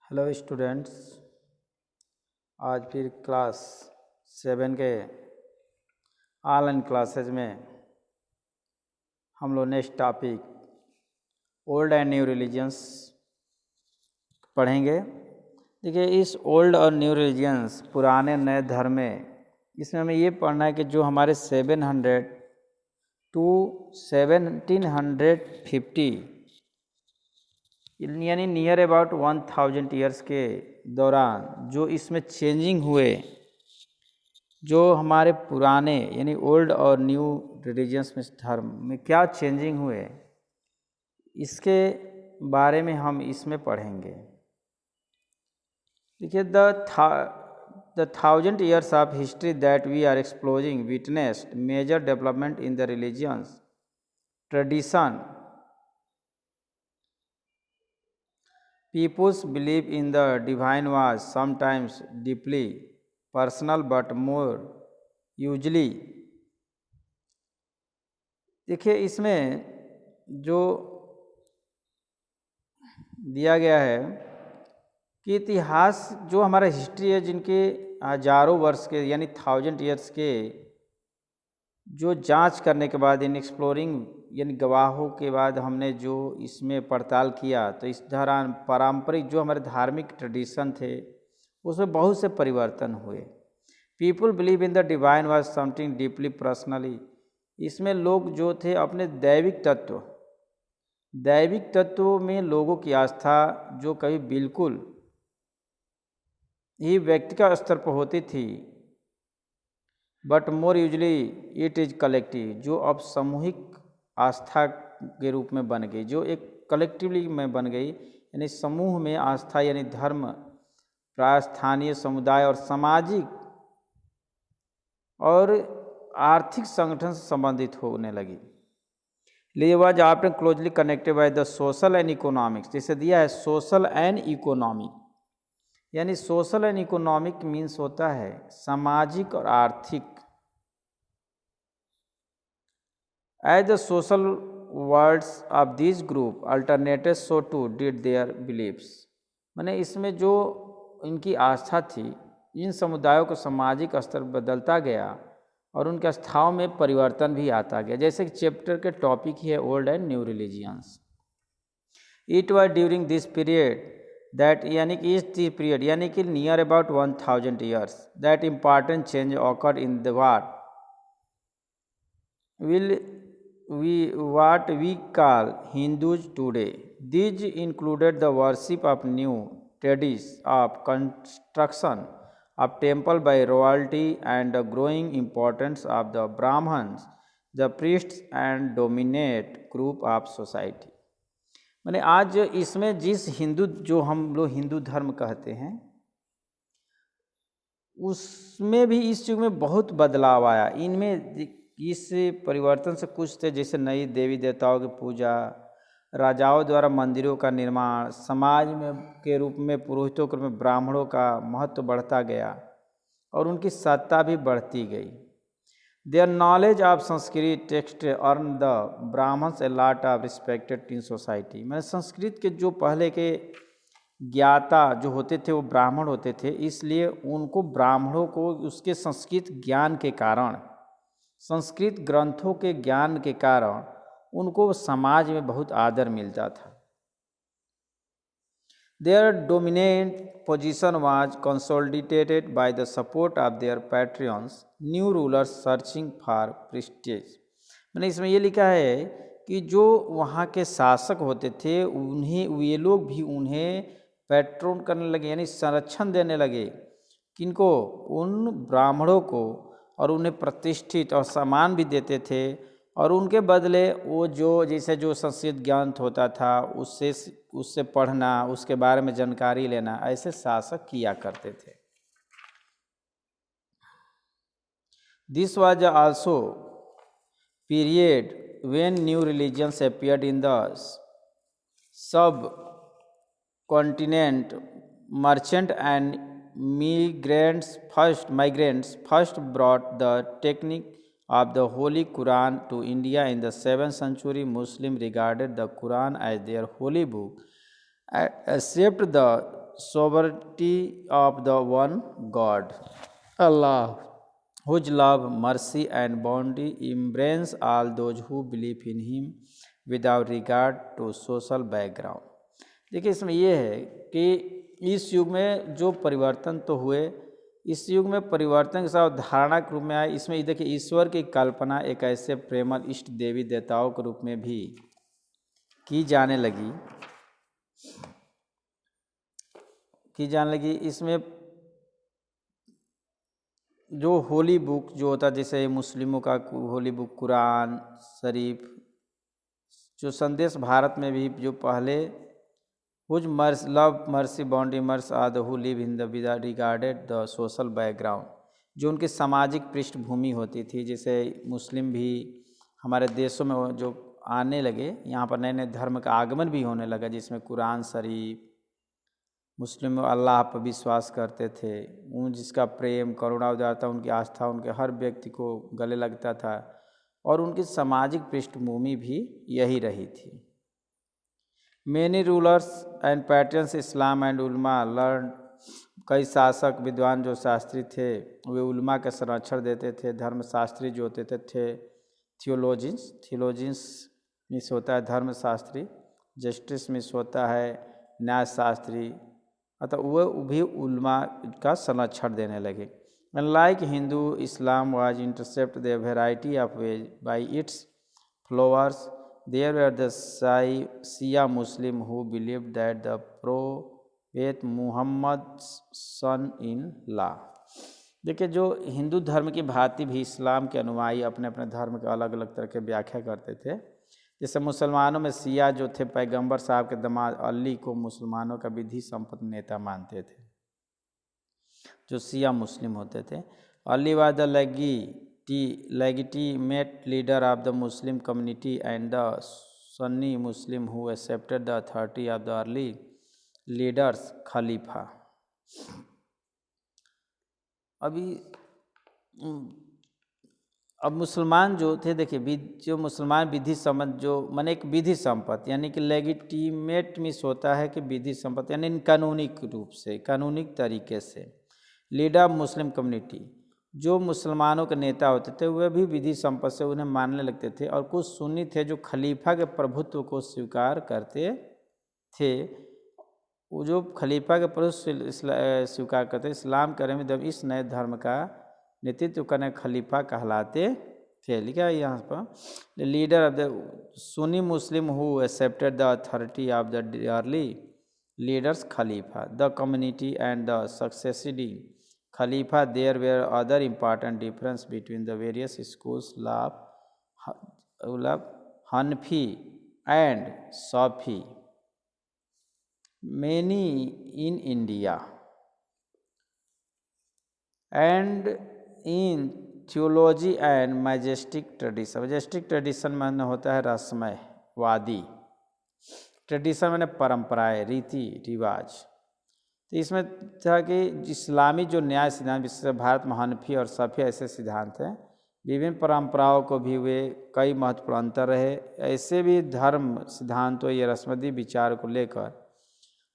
Hello students. आज फिर class 7 के ऑनलाइन क्लासेज में हम लोग next topic old and new religions पढ़ेंगे। देखिए, इस ओल्ड और न्यू रिलीजियंस पुराने नए धर्म में इसमें हमें ये पढ़ना है कि जो हमारे 700 टू 1750 यानी नियर अबाउट 1000 ईयर्स के दौरान जो इसमें चेंजिंग हुए, जो हमारे पुराने यानी ओल्ड और न्यू रिलीजियंस में धर्म में क्या चेंजिंग हुए, इसके बारे में हम इसमें पढ़ेंगे। देखिए, the 1000 years of history that we are exploring witnessed major development in the religions tradition. People's belief in the divine was sometimes deeply personal but more usually। देखिए, इसमें जो दिया गया है कि इतिहास जो हमारा हिस्ट्री है, जिनके हजारों वर्ष के यानी 1000 ईयर्स के जो जांच करने के बाद इन एक्सप्लोरिंग यानी गवाहों के बाद हमने जो इसमें पड़ताल किया, तो इस दौरान पारंपरिक जो हमारे धार्मिक ट्रेडिशन थे उसमें बहुत से परिवर्तन हुए। People believe in the divine was something deeply personally. इसमें लोग जो थे अपने दैविक तत्वों में लोगों की आस्था जो कभी बिल्कुल ही व्यक्तिगत स्तर पर होती थी, but more usually it is collective, जो अब सामूहिक आस्था के रूप में बन गई, जो एक कलेक्टिवली में बन गई, यानी समूह में आस्था यानी धर्म प्राय स्थानीय समुदाय और सामाजिक और आर्थिक संगठन से संबंधित होने लगी। Was after closely connected by the social and economics. जैसे दिया है सोशल एंड इकोनॉमिक, यानी सोशल एंड इकोनॉमिक मीन्स होता है सामाजिक और आर्थिक। As the social words of this group alternated so too did their beliefs. माने इसमें जो इनकी आस्था थी, इन समुदायों को सामाजिक स्तर बदलता गया और उनके आस्थाओं में परिवर्तन भी आता गया। जैसे कि चैप्टर के टॉपिक ही है old and new religions. It was during this period that यानी कि इस पीरियड यानी कि near about 1000 years that important change occurred in the what we call Hindus today. These included the worship of new traditions of construction of temple by royalty and the growing importance of the Brahmins, the priests and dominant group of society। माने आज इसमें जिस हिंदू जो हम लोग हिंदू धर्म कहते हैं, उसमें भी इस युग में बहुत बदलाव आया। इनमें इस परिवर्तन से कुछ थे जैसे नई देवी देवताओं की पूजा, राजाओं द्वारा मंदिरों का निर्माण, समाज में के रूप में पुरोहितों के रूप में ब्राह्मणों का महत्व बढ़ता गया और उनकी सत्ता भी बढ़ती गई। Their knowledge of Sanskrit text earn the Brahmans a lot of respected in society. मैंने संस्कृत के जो पहले के ज्ञाता जो होते थे वो ब्राह्मण होते थे, इसलिए उनको ब्राह्मणों को उसके संस्कृत ज्ञान के कारण, संस्कृत ग्रंथों के ज्ञान के कारण उनको समाज में बहुत आदर मिलता था। Their dominant position was consolidated by the support of their patrons, new rulers searching for prestige। मैंने इसमें ये लिखा है कि जो वहाँ के शासक होते थे उन्हें वे लोग भी उन्हें पैट्रोन करने लगे, यानी संरक्षण देने लगे। किनको? उन ब्राह्मणों को, और उन्हें प्रतिष्ठित और सम्मान भी देते थे, और उनके बदले वो जो जैसे जो संस्कृत ज्ञान होता था उससे पढ़ना, उसके बारे में जानकारी लेना, ऐसे शासक किया करते थे। This was also period when new religions appeared in the sub continent. Merchant and migrants first brought the technique of the Holy Quran to India in the 7th century. Muslims regarded the Quran as their holy book, accepted the sovereignty of the one God, Allah, whose love, mercy, and bounty embrace all those who believe in Him without regard to social background. देखिए इसमें ये है कि इस युग में जो परिवर्तन तो हुए, इस युग में परिवर्तन के साथ धारणा के रूप में आए। इसमें देखिए ईश्वर की कल्पना एक ऐसे प्रेमल इष्ट देवी देवताओं के रूप में भी की जाने लगी इसमें जो होली बुक जो होता, जैसे मुस्लिमों का होली बुक कुरान शरीफ, जो संदेश भारत में भी जो पहले whose mars love mercy boundary mars are the who live in the without regarded the social background, जो उनकी सामाजिक पृष्ठभूमि होती थी। जैसे मुस्लिम भी हमारे देशों में जो आने लगे, यहाँ पर नए नए धर्म का आगमन भी होने लगा, जिसमें कुरान शरीफ, मुस्लिम अल्लाह पर विश्वास करते थे, उन जिसका प्रेम करुणा उदारता उनकी आस्था उनके हर व्यक्ति को गले लगता था, और उनकी सामाजिक पृष्ठभूमि भी यही रही थी। Many rulers and patterns Islam and उलमा लर्न, कई शासक विद्वान जो शास्त्री थे वे उलमा के संरक्षण देते थे। धर्मशास्त्री जो होते थे थियोलॉजिन्स मिस होता है धर्मशास्त्री, जस्टिस मिस होता है न्यायशास्त्री, अतः वह भी उलमा का संरक्षण देने लगे। Unlike Hindu, Islam was intercepted the variety of ways by its followers. There were the Shia Muslim who believed that the Prophet Muhammad's son-in-law। देखिए जो हिंदू धर्म की भांति भी इस्लाम के अनुयायी अपने अपने धर्म के अलग अलग तरह के व्याख्या करते थे। जैसे मुसलमानों में सिया जो थे पैगंबर साहब के दामाद अली को मुसलमानों का विधि संपन्न नेता मानते थे, जो सिया मुस्लिम होते थे। Ali was the legitimate leader of the Muslim community and the Sunni Muslim who accepted the authority of the early leaders खलीफा। अब मुसलमान जो थे, देखिए जो मुसलमान विधि सम्मत जो माने एक विधि संपत्ति, यानी कि लेजिटिमेट मिस होता है कि विधि संपत्ति यानी कानूनिक रूप से, कानूनिक तरीके से। लीडर मुस्लिम कम्युनिटी, जो मुसलमानों के नेता होते थे वह भी विधि संपत्ति से उन्हें मानने लगते थे। और कुछ सुन्नी थे जो खलीफा के प्रभुत्व को स्वीकार करते थे। वो जो खलीफा के प्रभुत्व स्वीकार करते इस्लाम के में, जब इस नए धर्म का नेतृत्व करने खलीफा कहलाते थे। लिखा है यहाँ पर leader of the Sunni Muslim who accepted the authority of the early leaders खलीफा the community and the succeeding खलीफा। There were other important difference between the various schools Hanafi and Shafi many in India and in theology and majestic tradition। majestic tradition माने होता है रहस्यमयवादी, tradition माने परंपराएं, रीति रिवाज। तो इसमें था कि इस्लामी जो न्याय सिद्धांत, विशेष भारत में हनफी और सफ़ी ऐसे सिद्धांत हैं। विभिन्न परंपराओं को भी वे कई महत्वपूर्ण अंतर रहे। ऐसे भी धर्म सिद्धांतों या रस्मदी विचार को लेकर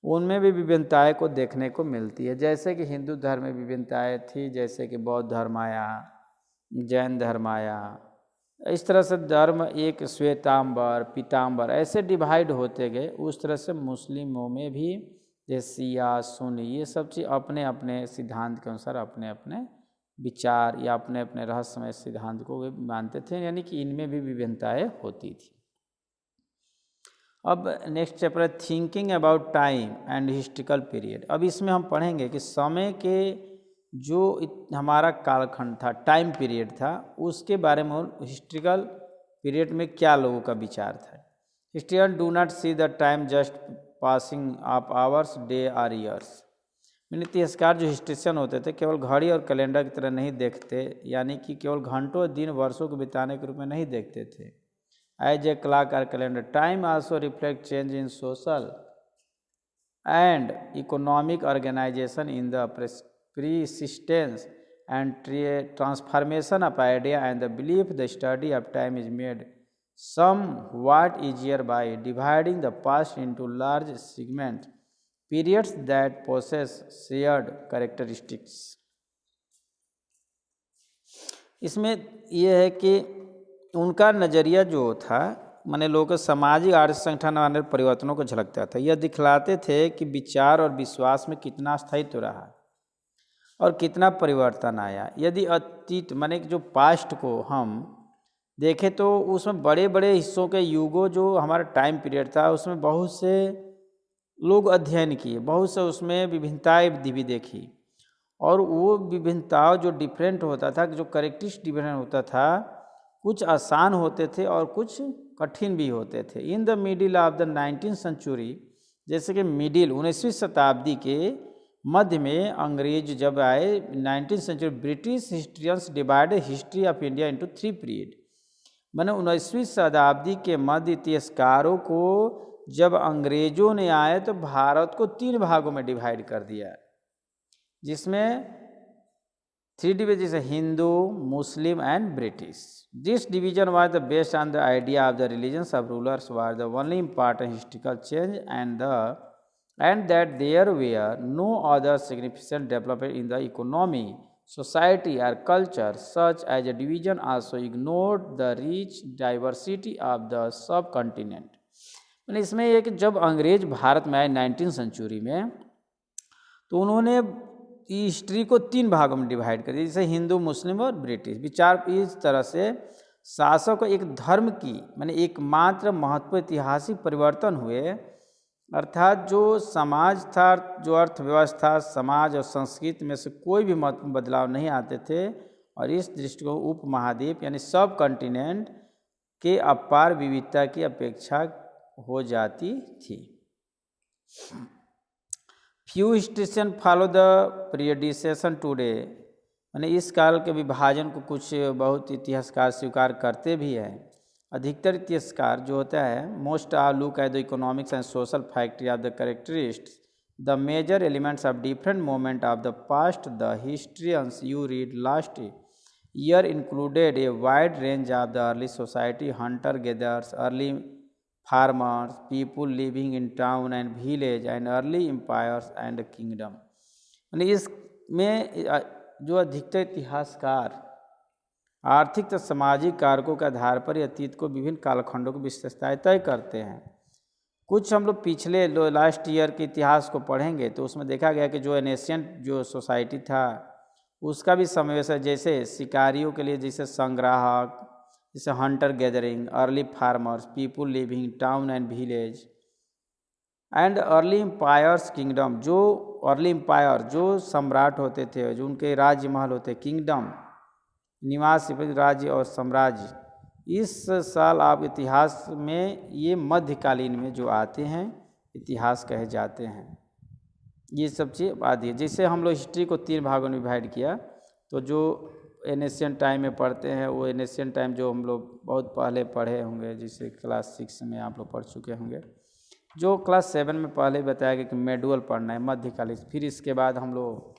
उनमें भी विभिन्नताएं को देखने को मिलती है। जैसे कि हिंदू धर्म में विभिन्नताएं थी, जैसे कि बौद्ध धर्म आया, जैन धर्म आया, इस तरह से धर्म एक श्वेतांबर पीतांबर ऐसे डिवाइड होते गए। उस तरह से मुस्लिमों में भी जैसे शिया सुन्नी ये सब चीज़ अपने अपने सिद्धांत के अनुसार अपने अपने विचार या अपने अपने रहस्यमय सिद्धांत को वे मानते थे, यानी कि इनमें भी विभिन्नताएं होती थी। अब नेक्स्ट चैप्टर है thinking about time and historical period. अब इसमें हम पढ़ेंगे कि समय के जो हमारा कालखंड था, टाइम पीरियड था, उसके बारे में हिस्ट्रिकल पीरियड में क्या लोगों का विचार था। Historian do not see the time just passing of hours day or years. इतिहासकार जो हिस्ट्रिशियन होते थे केवल घड़ी और कैलेंडर की तरह नहीं देखते, यानी कि केवल घंटों दिन वर्षों को बिताने के रूप में नहीं देखते थे। As a clock or calendar, time also reflects change in social and economic organization in the persistence and transformation of idea and the belief. The study of time is made somewhat easier by dividing the past into large segments periods that possess shared characteristics। इसमें यह है कि उनका नज़रिया जो था माने लोग सामाजिक आर्थिक संगठन वाले परिवर्तनों को झलकता था। यह दिखलाते थे कि विचार और विश्वास में कितना स्थायित्व रहा और कितना परिवर्तन आया। यदि अतीत माने जो पास्ट को हम देखें तो उसमें बड़े बड़े हिस्सों के युगों जो हमारा टाइम पीरियड था उसमें बहुत से लोग अध्ययन किए, बहुत से उसमें विभिन्नताएं भी देखी और वो विभिन्नताओं जो डिफरेंट होता था, जो करेक्टरिस्टिक डिफरेंट होता था, कुछ आसान होते थे और कुछ कठिन भी होते थे। In the middle of the 19th century, जैसे कि मिडिल 19वीं शताब्दी के मध्य में अंग्रेज जब आए 19th century, British historians divided history of India into 3 period. मैंने 19वीं शताब्दी के मध्य इतिहासकारों को जब अंग्रेजों ने आए तो भारत को 3 भागों में डिवाइड कर दिया, जिसमें 3 डिवीजन जैसे Hindu, Muslim and British. This division was the based on the idea of the religions of rulers were the only important historical change and that there were no other significant development in the economy, society or culture. Such as a division also ignored the rich diversity of the subcontinent। मैंने इसमें ये कि जब अंग्रेज भारत में आए 19th century में तो उन्होंने हिस्ट्री को 3 भागों में डिवाइड कर दिया, जैसे हिंदू, मुस्लिम और ब्रिटिश। विचार इस तरह से शासक को एक धर्म की मैंने एकमात्र महत्वपूर्ण ऐतिहासिक परिवर्तन हुए, अर्थात जो समाज था, जो अर्थव्यवस्था, समाज और संस्कृति में से कोई भी महत्वपूर्ण बदलाव नहीं आते थे और इस दृष्टिकोण उपमहाद्वीप यानी सब कॉन्टिनेंट के अपार विविधता की अपेक्षा हो जाती थी। Few historian follow the periodization today, यानी इस काल के विभाजन को कुछ बहुत इतिहासकार स्वीकार करते भी हैं। अधिकतर इतिहासकार जो होता है most are look at the economics and social factor of the characteristics the major elements of different moment of the past. The historians you read last year included a wide range of the early society, hunter gatherers, early farmers, people living in town and village and early empires and kingdom. यानी इसमें जो अधिकतर इतिहासकार आर्थिक तथा सामाजिक कारकों के आधार पर अतीत को विभिन्न कालखंडों की विशेषताएं तय करते हैं। कुछ हम लोग पिछले लास्ट ईयर के इतिहास को पढ़ेंगे तो उसमें देखा गया कि जो एनेशियंट जो सोसाइटी था उसका भी समावेश है, जैसे शिकारियों के लिए जैसे संग्राहक, जैसे hunter gathering, early farmers, people living town and village and early empires kingdom. जो अर्ली एम्पायर जो सम्राट होते थे, जो उनके राज्य महल होते, किंगडम निवास राज्य और साम्राज्य। इस साल आप इतिहास में ये मध्यकालीन में जो आते हैं इतिहास कहे जाते हैं। ये सब चीज़ आदि जैसे हम लोग हिस्ट्री को 3 भागों में डिवाइड किया, तो जो एनेशियंट टाइम में पढ़ते हैं वो एनेशियंट टाइम जो हम लोग बहुत पहले पढ़े होंगे, जैसे क्लास 6 में आप लोग पढ़ चुके होंगे। जो क्लास 7 में पहले बताया गया कि मेडुअल पढ़ना है, मध्यकालीन। फिर इसके बाद हम लोग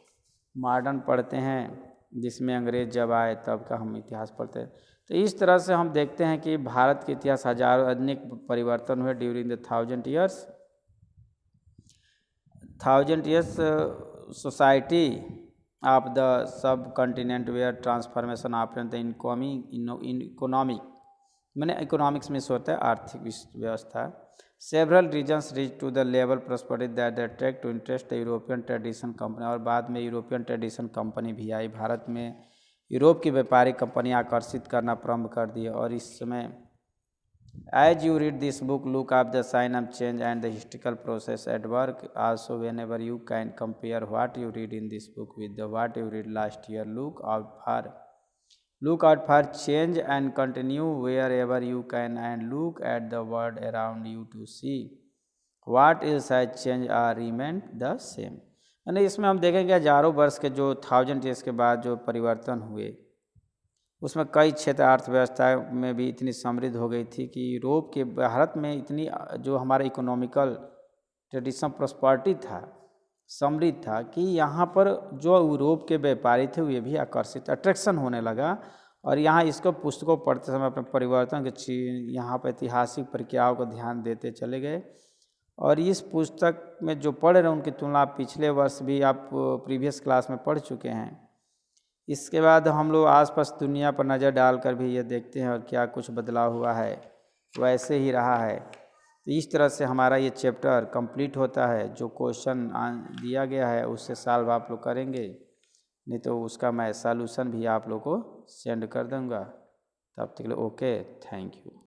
मॉडर्न पढ़ते हैं, जिसमें अंग्रेज जब आए तब का हम इतिहास पढ़ते हैं। तो इस तरह से हम देखते हैं कि भारत के इतिहास हजारों अनेक परिवर्तन हुए during the 1000 years society of the subcontinent where transformation of the economic मैंने इकोनॉमिक्स में होता है आर्थिक व्यवस्था। Several regions reach to the level prosperity that the attract to interest European tradition company. और बाद में यूरोपियन ट्रेडिशन कंपनी भी आई भारत में। यूरोप की व्यापारिक कंपनियां आकर्षित करना प्रारंभ कर दिए। और इस समय as you read this book look of the sign of change and the historical process at work also whenever you can compare what you read in this book with the what you read last year. Look out for change and continue wherever you can and look at the world around you to see what else has changed or remained the same। यानी इसमें हम देखेंगे हजारों वर्ष के जो 1000 years के बाद जो परिवर्तन हुए उसमें कई क्षेत्र अर्थव्यवस्था में भी इतनी समृद्ध हो गई थी कि यूरोप के भारत में इतनी जो हमारा इकोनॉमिकल ट्रेडिशन प्रॉस्पेरिटी था, समृद्ध था कि यहाँ पर जो यूरोप के व्यापारी थे वे भी आकर्षित अट्रैक्शन होने लगा। और यहाँ इसको पुस्तकों पढ़ते समय अपने परिवर्तन के यहाँ पर ऐतिहासिक प्रक्रियाओं को ध्यान देते चले गए और इस पुस्तक में जो पढ़ रहे हैं उनकी तुलना आप पिछले वर्ष भी आप प्रीवियस क्लास में पढ़ चुके हैं। इसके बाद हम लोग आसपास दुनिया पर नज़र डालकर भी ये देखते हैं और क्या कुछ बदलाव हुआ है, वैसे ही रहा है। तो इस तरह से हमारा ये चैप्टर कंप्लीट होता है। जो क्वेश्चन दिया गया है उससे सॉल्व आप लोग करेंगे, नहीं तो उसका मैं सॉल्यूशन भी आप लोग को सेंड कर दूँगा। तब तक के लिए ओके, थैंक यू।